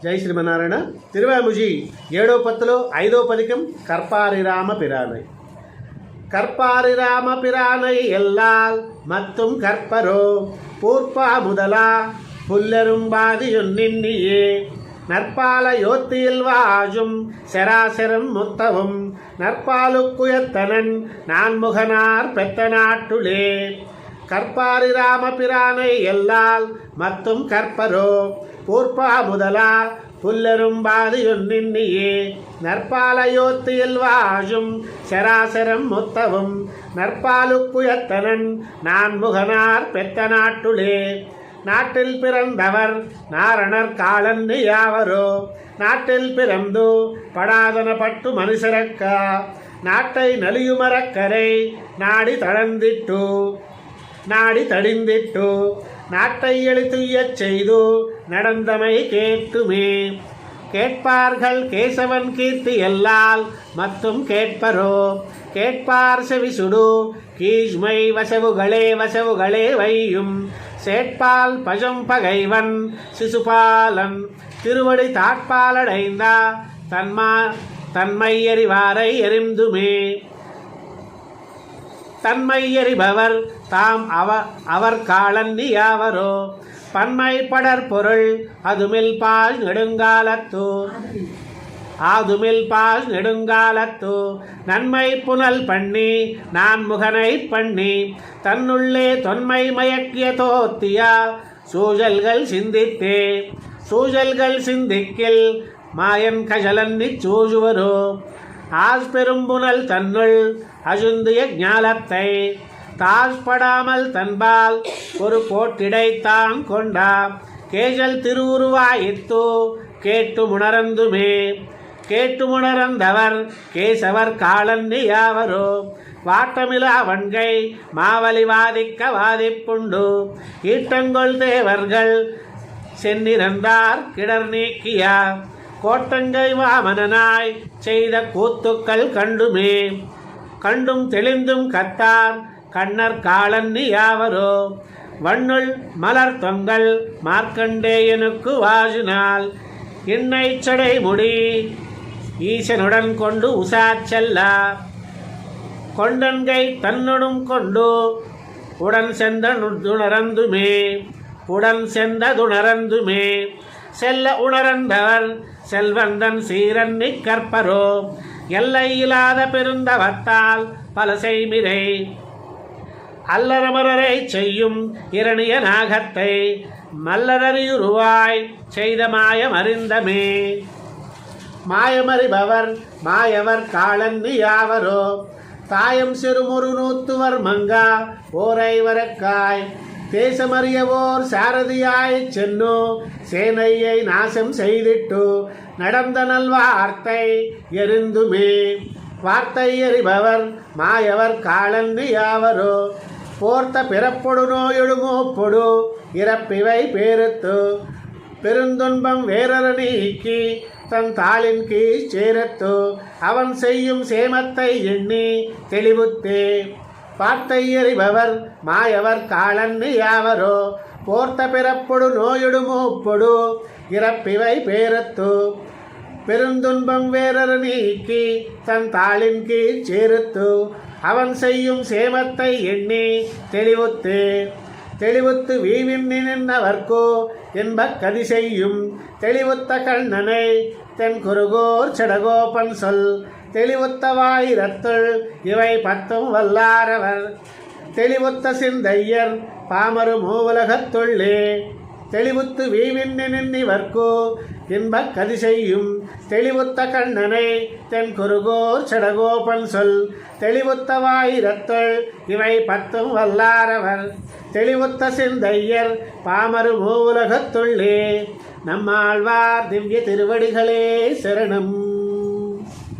జై శ్రీమన్నారాయణ. తిరువాముజి 7వ పత్తులో 5వ పదికం కర్పారిరామ పిరానై. கற்பாரிராம பிரானை எல்லால் மத்தும் கற்பரோ பூர்ப்பா முதலா புல்லரும்பாதியொன்னின்னியே நற்பால யோத்தியில் வாஜும் செராசரம் முத்தவும் நற்பாலுக்குயத்தனன் நான்முகனார் பெத்த நாட்டுளே. கற்பாரிராம பிரானை எல்லால் மத்தும் கற்பரோ பூர்ப்பா முதலா புல்லரும்பாதியொன்னின்னியே நற்பாலயோத்தியில் வாஜும் செராசரம் முத்தவும் நற்பாலுக்குயத்தனன் நான்முகனார் பெத்த நாட்டுளே. நாட்டில் பிறந்தவர் நாரணர் காலன்னு யாவரோ நாட்டில் பிறந்து படாதன பட்டு மனுஷரக்கா நாட்டை நலியுமரக்கரை நாடி தடிந்திட்டு நாட்டை எழுத்துயச் செய்து நடந்தமை கேட்டுமே. கேட்பார்கள் கேசவன் கீர்த்தி எல்லால் மத்தும் கேட்பரோ கேட்பார் செவிசுடு கீஷ்மை வசவுகளே வையும் சேட்பால் பஜம் பகைவன் சிசுபாலன் திருவடி தாட்பாலடைந்தா தன்மையறிவாரை எரிந்துமே. தன்மையறிபவர் தாம் அவர் காலன்னி யாவரோ பன்மை படர் பொருள் அதுமில் பால் நெடுங்காலத்து நன்மை புனல் பண்ணி நான்முகனை பண்ணி தன்னுள்ளே தொன்மை மயக்கிய தோத்தியா சூழல்கள் சிந்திக்கில் மாயன் கஜலன்னி சூஜுவரோ ஆஸ் பெரும்புனல் தன்னுள் அசுந்திய ஞாலத்தை தாழ்படாமல் தன்பால் ஒரு கோட்டிடைத்தான் கொண்டா கேஜல் திருவுருவாயித்து கேட்டுமுணர்ந்தவர் கேசவர் காலன்னி யாவரோ வாட்டமிலா வன்கை மாவலி வாதிப்புண்டு ஈட்டங்கொள் தேவர்கள் சென்னிறந்தார் கிடர் நீக்கியா கோட்டங்கை வாமனாய் செய்த கூத்துக்கள் கண்டும் தெளிந்தும் கத்தார் கண்ணர் காலன்னி யாவரோ வண்ணுள் மலர் தொங்கல் மார்க்கண்டேயனுக்கு வாஜினால் இன்னை சடை முடி ஈசனுடன் கொண்டு உசாச்செல்லா கொண்டன்கை தன்னுடும் கொண்டு உடன் செந்ததுணரந்துமே செல்ல உணரந்தவர் செல்வந்தன் சீரன்னி கற்பரோ எல்லை இல்லாத பெருந்தவத்தால் பல செய்மிரை அல்லரமரரை செய்யும் இரணிய நாகத்தை மல்லரறியுருவாய் செய்த மாயம் அறிந்தமே. மாயமறிபவர் மாயவர் காலன்னி யாவரோ தாயம் சிறுமுறு நூத்துவர் மங்கா ஓரை வரக்காய் தேசமறியவோர் சாரதியாய் சென்னு சேனையை நாசம் செய்திட்டு நடந்த நல்வார்த்தை எரிந்துமே. வார்த்தை எறிபவர் மாயவர் காலன்னி யாவரோ போர்த்த பிறப்பொடு நோயொடு மூப்பொடு இறப்பிவை பேருத்து பெருந்துன்பம் வேறற நீக்கி தன் தாளின் கீழ் சேரத்து அவன் செய்யும் சேமத்தை எண்ணி தெளிவுத்தே. வார்த்தை எறிபவர் மாயவர் காலன்னி யாவரோ போர்த்த பிறப்பொடு நோயொடு மூப்பொடு இறப்பிவை பேரத்து பெருந்துன்பம் வேறற நீக்கி தன் தாளின் கீழ் சேருத்து அவன் செய்யும் சேமத்தை எண்ணி தெளிவுத்து வீவின்னி நின்றவர்க்கோ என்பக் கதி செய்யும் தெளிவுத்த கண்ணனை தென் குருகோர் செடகோபன் சொல் தெளிவுத்த வாயிரத்துள் இவை 10 வல்லாரவர் தெளிவுத்த சிந்தையர் பாமரு மூவுலகத்துள்ளே தெளிவுத்து வீவின்னி நின்னிவர்க்கோ இன்பக் கதி செய்யும் தெளிவுத்த கண்ணனை தென் குருகோர் செடகோபன் சொல் தெளிவுத்த வாயிரத்துள் இவை 10 வல்லாரவர் தெளிவுத்த சிந்தையர் பாமரு மூவுலகத்துள்ளே. நம்மாழ்வார் திவ்ய திருவடிகளே சரணம்.